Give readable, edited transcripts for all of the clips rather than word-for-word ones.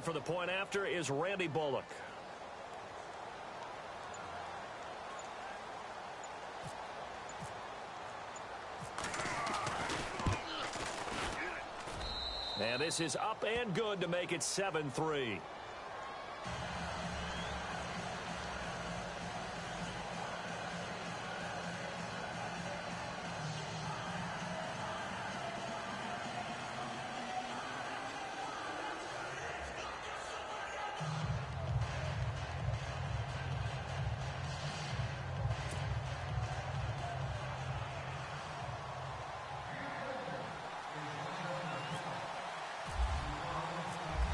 for the point after is Randy Bullock. And this is up and good to make it 7-3.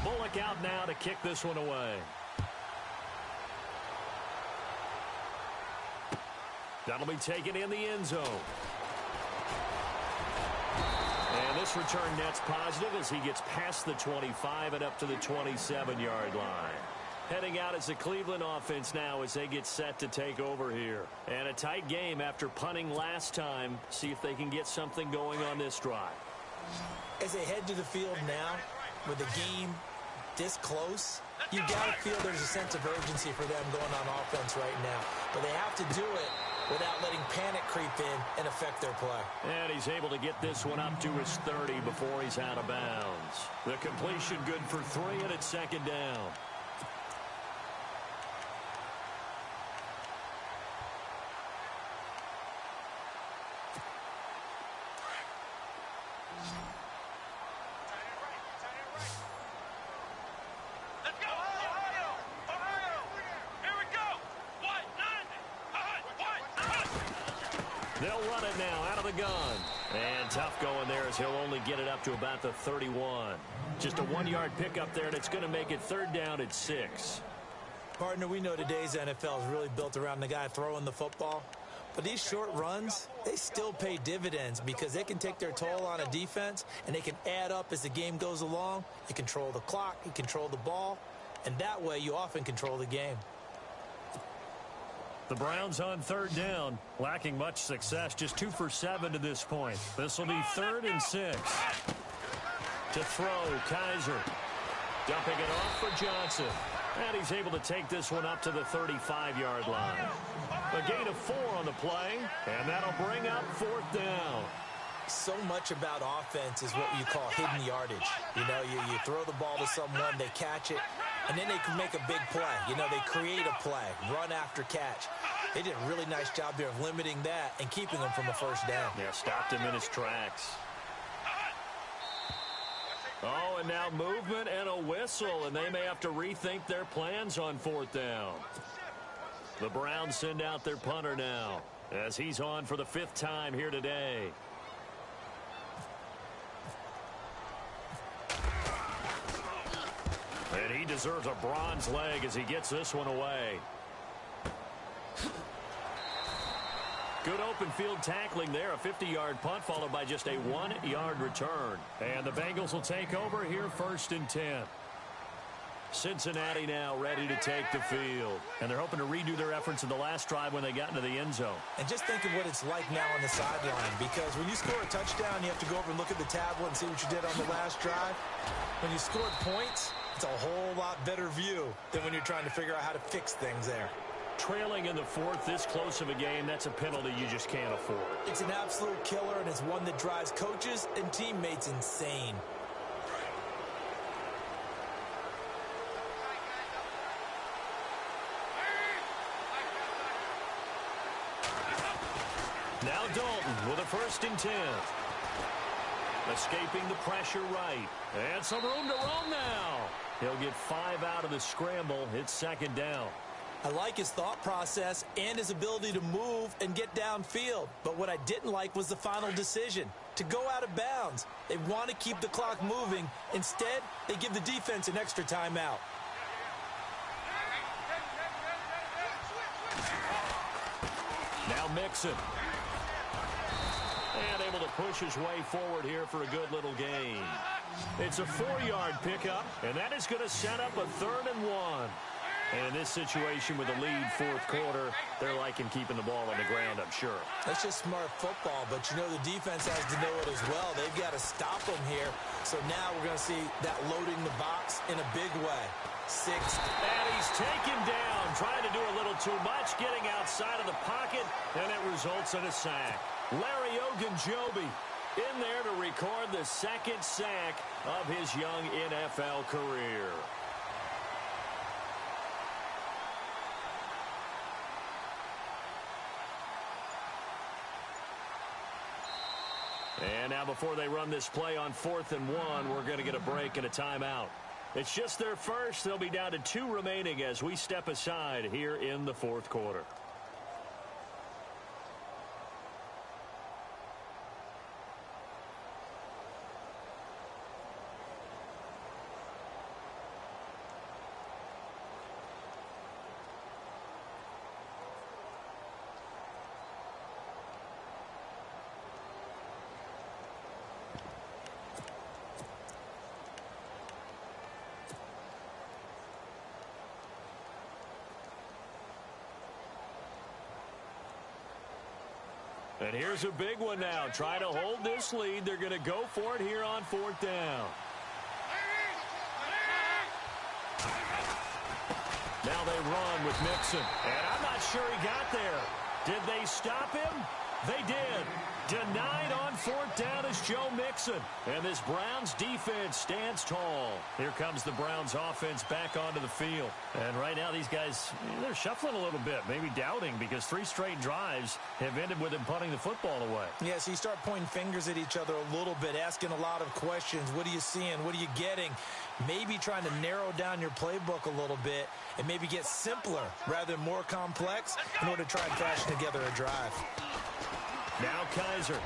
Bullock out now to kick this one away. That'll be taken in the end zone. And this return net's positive as he gets past the 25 and up to the 27-yard line. Heading out as the Cleveland offense now as they get set to take over here. And a tight game after punting last time. See if they can get something going on this drive. As they head to the field now, with the game this close, you got to feel there's a sense of urgency for them going on offense right now. But they have to do it without letting panic creep in and affect their play. And he's able to get this one up to his 30 before he's out of bounds. The completion good for 3, and it's second down. They'll run it now out of the gun. And tough going there as he'll only get it up to about the 31. Just a 1-yard pickup there, and it's going to make it third down at 6. Partner, we know today's NFL is really built around the guy throwing the football. But these short runs, they still pay dividends because they can take their toll on a defense, and they can add up as the game goes along. You control the clock, you control the ball, and that way you often control the game. The Browns on third down, lacking much success, just 2 for 7 to this point. This will be 3rd and 6. To throw, Kaiser. Dumping it off for Johnson. And he's able to take this one up to the 35-yard line. A gain of 4 on the play, and that'll bring up 4th down. So much about offense is what you call hidden yardage. You know, you throw the ball to someone, they catch it, and then they can make a big play. You know, they create a play, run after catch. They did a really nice job there of limiting that and keeping them from a first down. Yeah, stopped him in his tracks. Oh, and now movement and a whistle, and they may have to rethink their plans on 4th down. The Browns send out their punter now as he's on for the 5th time here today. And he deserves a bronze leg as he gets this one away. Good open field tackling there. A 50-yard punt followed by just a 1-yard return. And the Bengals will take over here 1st and 10. Cincinnati now ready to take the field. And they're hoping to redo their efforts in the last drive when they got into the end zone. And just think of what it's like now on the sideline, because when you score a touchdown, you have to go over and look at the tablet and see what you did on the last drive. When you scored points, it's a whole lot better view than when you're trying to figure out how to fix things there. Trailing in the 4th, this close of a game, that's a penalty you just can't afford. It's an absolute killer, and it's one that drives coaches and teammates insane. Now Dalton with a 1st and 10. Escaping the pressure right. And some room to roam now. He'll get 5 out of the scramble. It's 2nd down. I like his thought process and his ability to move and get downfield. But what I didn't like was the final decision, to go out of bounds. They want to keep the clock moving. Instead, they give the defense an extra timeout. Now Mixon. And able to push his way forward here for a good little gain. It's a 4-yard pickup, and that is going to set up a 3rd and 1. And in this situation with a lead fourth quarter, they're liking keeping the ball on the ground, I'm sure. That's just smart football, but you know the defense has to know it as well. They've got to stop them here. So now we're going to see that loading the box in a big way. Sixth. And he's taken down, trying to do a little too much, getting outside of the pocket, and it results in a sack. Larry Ogunjobi in there to record the second sack of his young NFL career. And now before they run this play on 4th and 1, we're going to get a break and a timeout. It's just their first. They'll be down to 2 remaining as we step aside here in the fourth quarter. And here's a big one now. Trying to hold this lead. They're going to go for it here on 4th down. Now they run with Mixon. And I'm not sure he got there. Did they stop him? They did. Denied on 4th down is Joe Mixon. And this Browns defense stands tall. Here comes the Browns offense back onto the field. And right now these guys, they're shuffling a little bit, maybe doubting, because 3 straight drives have ended with them punting the football away. Yeah, so you start pointing fingers at each other a little bit, asking a lot of questions. What are you seeing? What are you getting? Maybe trying to narrow down your playbook a little bit and maybe get simpler rather than more complex in order to try and fashion together a drive. Now Kaiser.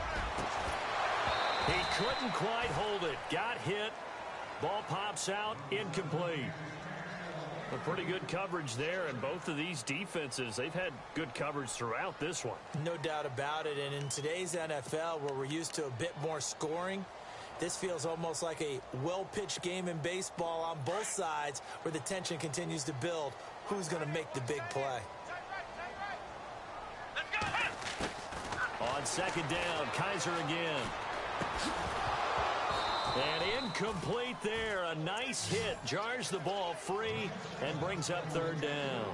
He couldn't quite hold it. Got hit. Ball pops out. Incomplete. A pretty good coverage there, and both of these defenses, they've had good coverage throughout this one. No doubt about it, and in today's NFL, where we're used to a bit more scoring, this feels almost like a well-pitched game in baseball on both sides where the tension continues to build. Who's going to make the big play? On 2nd down, Kaiser again. And incomplete there. A nice hit. Jars the ball free and brings up 3rd down.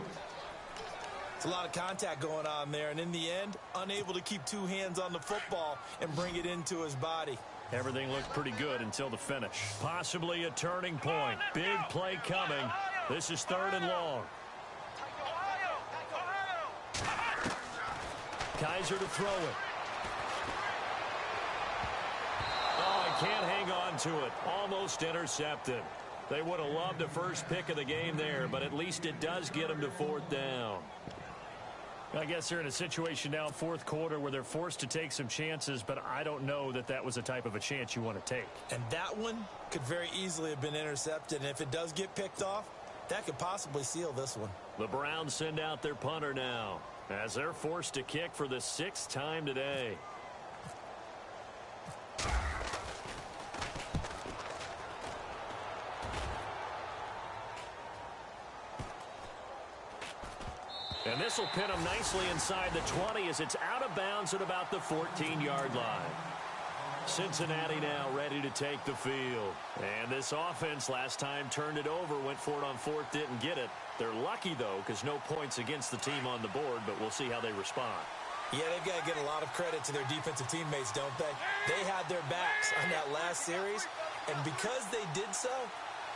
It's a lot of contact going on there, and in the end, unable to keep 2 hands on the football and bring it into his body. Everything looked pretty good until the finish. Possibly a turning point. Big play coming. This is 3rd and long. Kaiser to throw it. Oh, he can't hang on to it. Almost intercepted. They would have loved the first pick of the game there, but at least it does get them to 4th down. I guess they're in a situation now, 4th quarter, where they're forced to take some chances, but I don't know that that was the type of a chance you want to take. And that one could very easily have been intercepted, and if it does get picked off, that could possibly seal this one. The Browns send out their punter now, as they're forced to kick for the 6th time today. And this will pin them nicely inside the 20 as it's out of bounds at about the 14-yard line. Cincinnati now ready to take the field. And this offense last time turned it over, went for it on 4th, didn't get it. They're lucky, though, because no points against the team on the board, but we'll see how they respond. Yeah, they've got to get a lot of credit to their defensive teammates, don't they? They had their backs on that last series, and because they did so,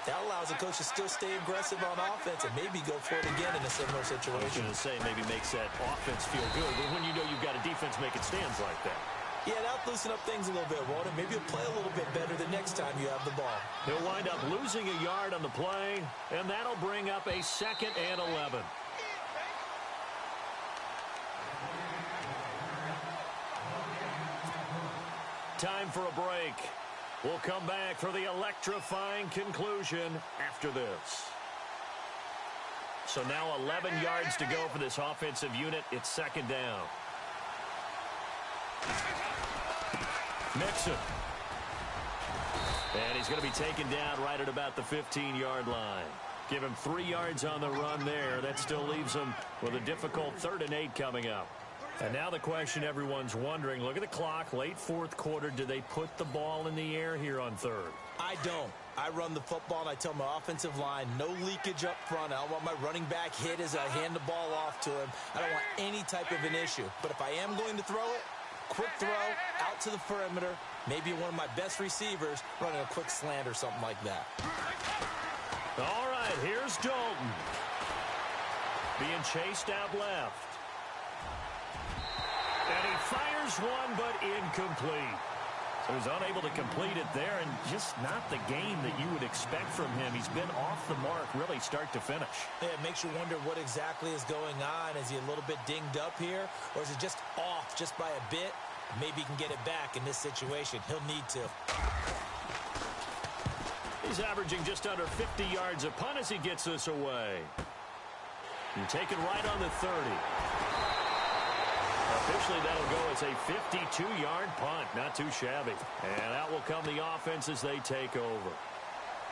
that allows the coach to still stay aggressive on offense and maybe go for it again in a similar situation. I was going to say maybe makes that offense feel good, but when you know you've got a defense making stands like that. Yeah, that'll loosen up things a little bit, won't it? Maybe you'll play a little bit better the next time you have the ball. He'll wind up losing a yard on the play, and that'll bring up a 2nd and 11. Time for a break. We'll come back for the electrifying conclusion after this. So now 11 yards to go for this offensive unit. It's 2nd down. Mixon. And he's going to be taken down right at about the 15-yard line. Give him 3 yards on the run there. That still leaves him with a difficult 3rd and 8 coming up. And now the question everyone's wondering, look at the clock, late 4th quarter. Do they put the ball in the air here on 3rd? I don't. I run the football, and I tell my offensive line, no leakage up front. I don't want my running back hit as I hand the ball off to him. I don't want any type of an issue. But if I am going to throw it, quick throw, out to the perimeter, maybe one of my best receivers running a quick slant or something like that. All right, here's Dalton. Being chased out left. And he fires one, but incomplete. So he's unable to complete it there, and just not the game that you would expect from him. He's been off the mark, really start to finish. Yeah, it makes you wonder what exactly is going on. Is he a little bit dinged up here, or is it just off just by a bit? Maybe he can get it back in this situation. He'll need to. He's averaging just under 50 yards a punt as he gets this away. And taken right on the 30. Officially, that'll go as a 52-yard punt. Not too shabby. And out will come the offense as they take over.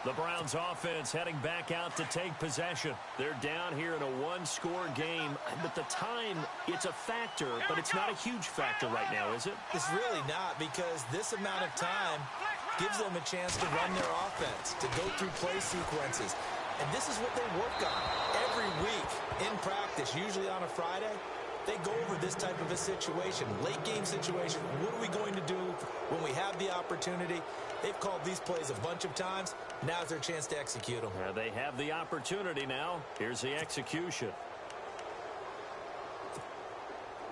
The Browns offense heading back out to take possession. They're down here in a one-score game. But the time, it's a factor, but it's not a huge factor right now, is it? It's really not, because this amount of time gives them a chance to run their offense, to go through play sequences. And this is what they work on every week in practice, usually on a Friday. They go over this type of a situation, late game situation. What are we going to do when we have the opportunity? They've called these plays a bunch of times. Now's their chance to execute them. They have the opportunity now. Here's the execution.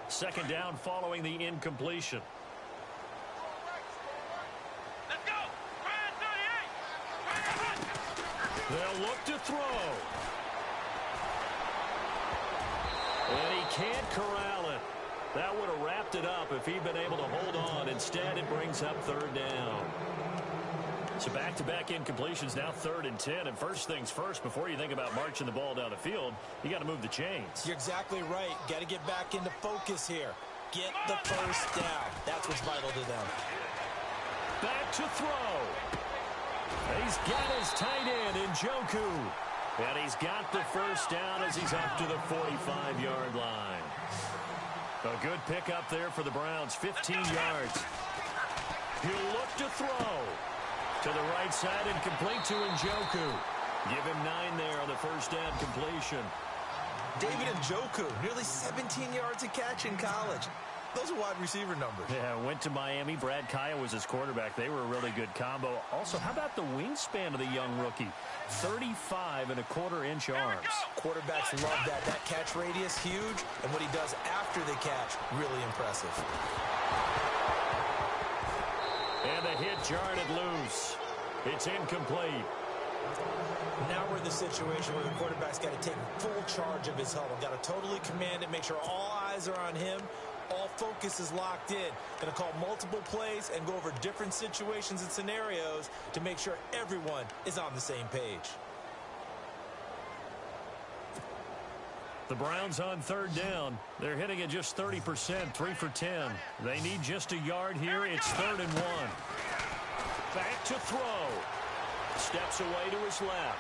2nd down following the incompletion. Let's go. They'll look to throw. And he can't corral it. That would have wrapped it up if he'd been able to hold on. Instead, it brings up 3rd down. So back-to-back incompletions, now 3rd and 10. And first things first, before you think about marching the ball down the field, you got to move the chains. You're exactly right. Got to get back into focus here. Get the first down. That's what's vital to them. Back to throw. He's got his tight end in Njoku. And he's got the first down as he's up to the 45-yard line. A good pickup there for the Browns, 15 yards. He'll look to throw. To the right side and complete to Njoku. Give him 9 there on the first down completion. David Njoku, nearly 17 yards a catch in college. Those are wide receiver numbers. Yeah, went to Miami. Brad Kaya was his quarterback. They were a really good combo. Also, how about the wingspan of the young rookie? 35.25-inch arms. Quarterbacks love that. That catch radius, huge. And what he does after the catch, really impressive. And the hit jarred it loose. It's incomplete. Now we're in the situation where the quarterback's got to take full charge of his huddle. Got to totally command it, make sure all eyes are on him. All focus is locked in. Going to call multiple plays and go over different situations and scenarios to make sure everyone is on the same page. The Browns on 3rd down. They're hitting at just 30%, 3 for 10. They need just a yard here. It's 3rd and 1. Back to throw. Steps away to his left.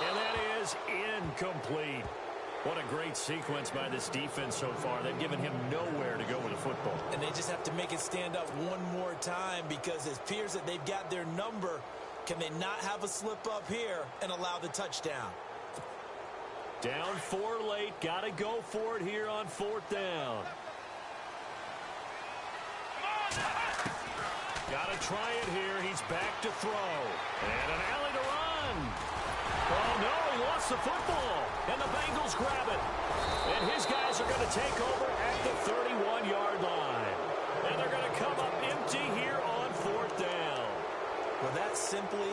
And that is incomplete. What a great sequence by this defense so far. They've given him nowhere to go with the football. And they just have to make it stand up one more time, because it appears that they've got their number. Can they not have a slip up here and allow the touchdown? Down 4 late. Got to go for it here on 4th down. Got to try it here. He's back to throw. And an alley to run. Oh, no, he lost the football. And the Bengals grab it. And his guys are going to take over at the 31-yard line. And they're going to come up empty here on 4th down. Well, that simply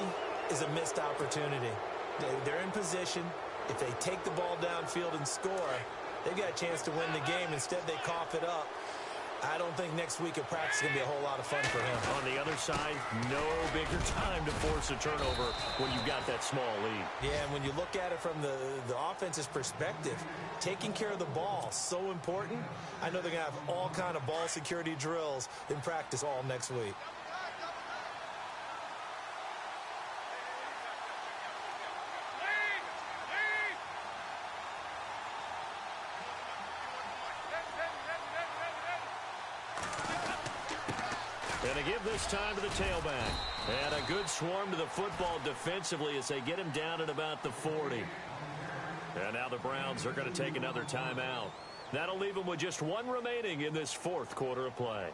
is a missed opportunity. They're in position. If they take the ball downfield and score, they've got a chance to win the game. Instead, they cough it up. I don't think next week at practice is going to be a whole lot of fun for him. On the other side, no bigger time to force a turnover when you've got that small lead. Yeah, and when you look at it from the offense's perspective, taking care of the ball, so important. I know they're going to have all kind of ball security drills in practice all next week. And they give this time to the tailback. And a good swarm to the football defensively as they get him down at about the 40. And now the Browns are going to take another timeout. That'll leave them with just one remaining in this fourth quarter of play.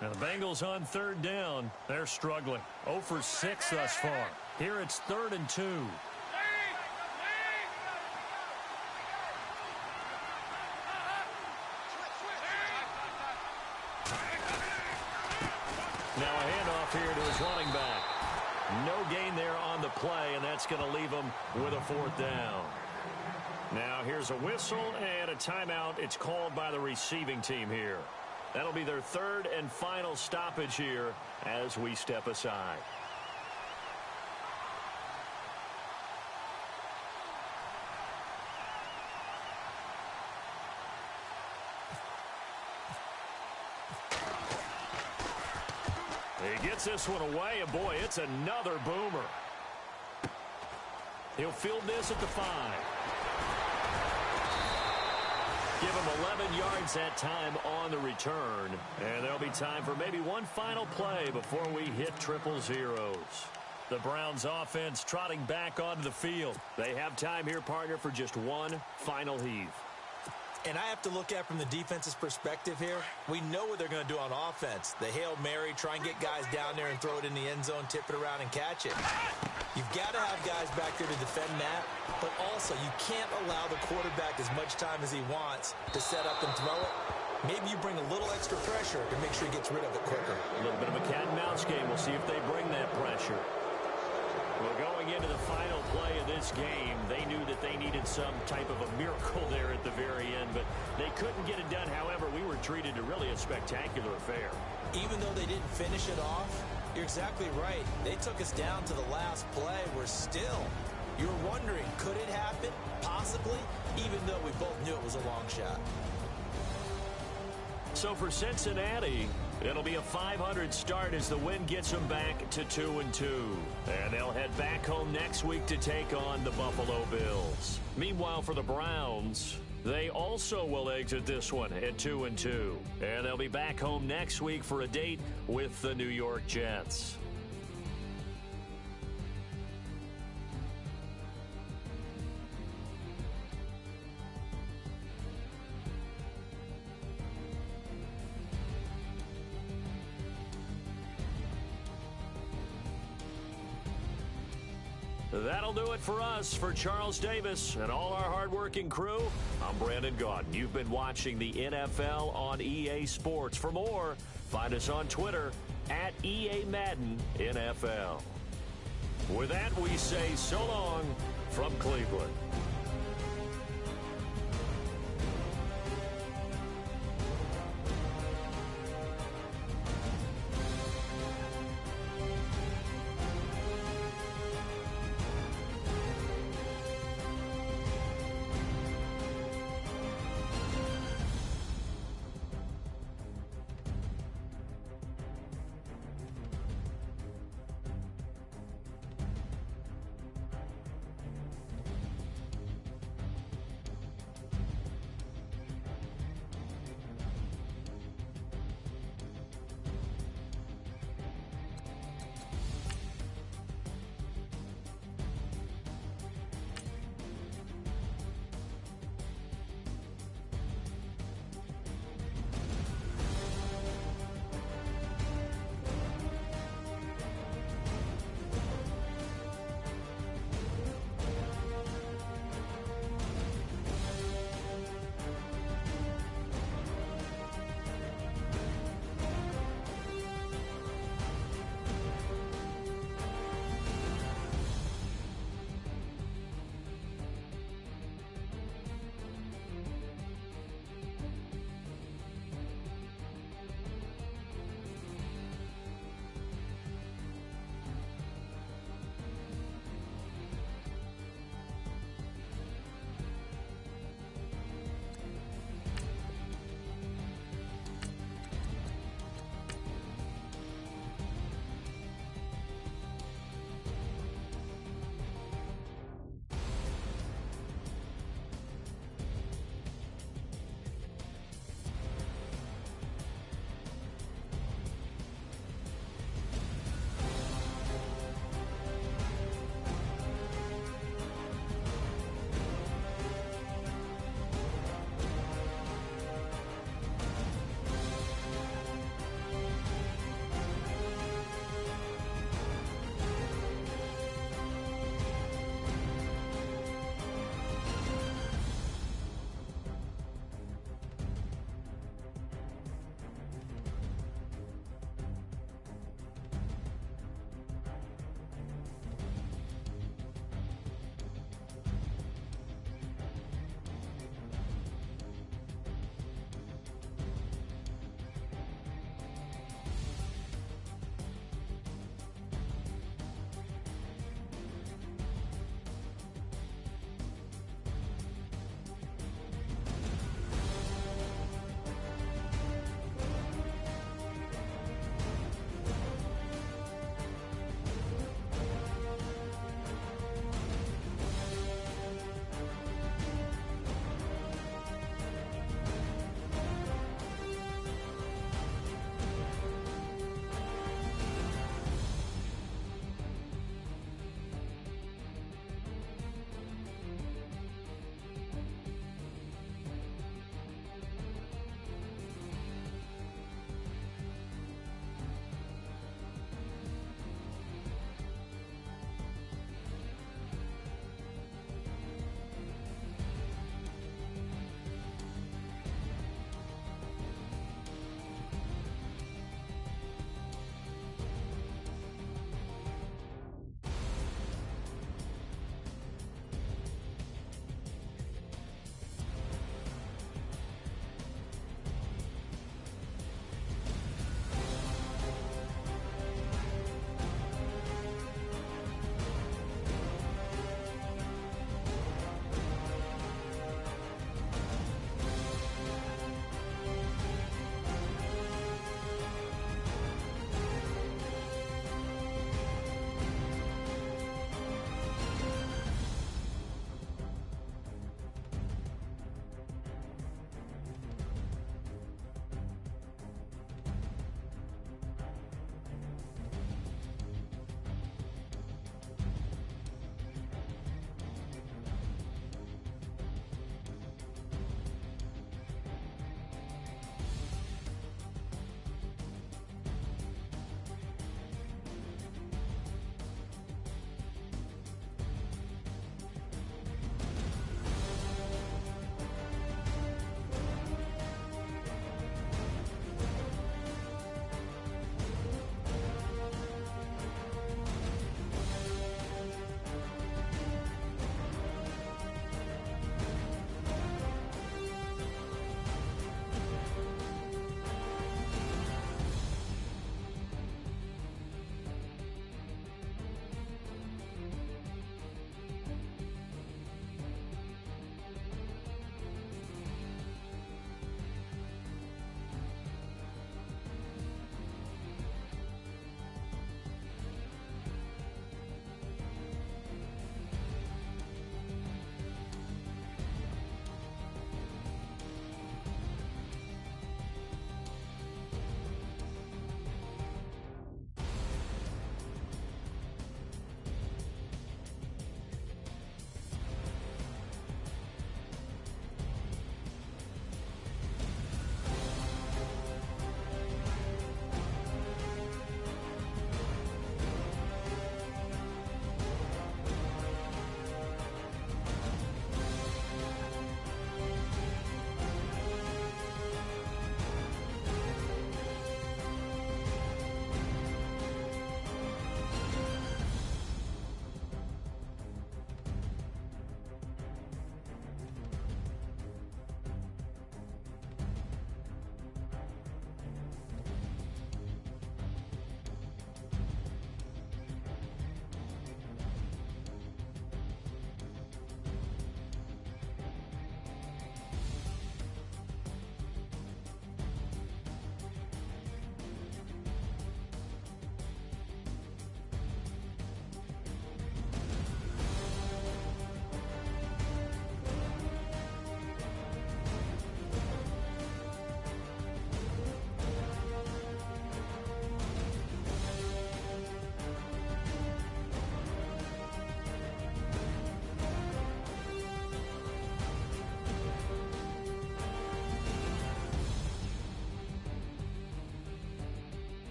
Now the Bengals on third down. They're struggling. 0 for 6 thus far. Here it's 3rd and 2. Now a handoff here to his running back. No gain there on the play, and that's going to leave him with a 4th down. Now here's a whistle and a timeout. It's called by the receiving team here. That'll be their 3rd and final stoppage here as we step aside. He gets this one away, and boy, it's another boomer. He'll field this at the 5. Give him 11 yards that time on the return. And there'll be time for maybe one final play before we hit 000. The Browns offense trotting back onto the field. They have time here, partner, for just one final heave. And I have to look at from the defense's perspective here. We know what they're going to do on offense. The Hail Mary, try and get guys down there and throw it in the end zone, tip it around and catch it. You've got to have guys back there to defend that, but also you can't allow the quarterback as much time as he wants to set up and throw it. Maybe you bring a little extra pressure to make sure he gets rid of it quicker. A little bit of a cat and mouse game. We'll see if they bring that pressure. Well, going into the final play of this game, they knew that they needed some type of a miracle there at the very end, but they couldn't get it done. However, we were treated to really a spectacular affair. Even though they didn't finish it off, you're exactly right. They took us down to the last play. You're wondering, could it happen? Possibly, even though we both knew it was a long shot. So for Cincinnati, it'll be a 500 start as the win gets them back to 2-2. And they'll head back home next week to take on the Buffalo Bills. Meanwhile, for the Browns, they also will exit this one at 2-2. And they'll be back home next week for a date with the New York Jets. That'll do it for us. For Charles Davis and all our hardworking crew, I'm Brandon Gaudin. You've been watching the NFL on EA Sports. For more, find us on Twitter at EA Madden NFL. With that, we say so long from Cleveland.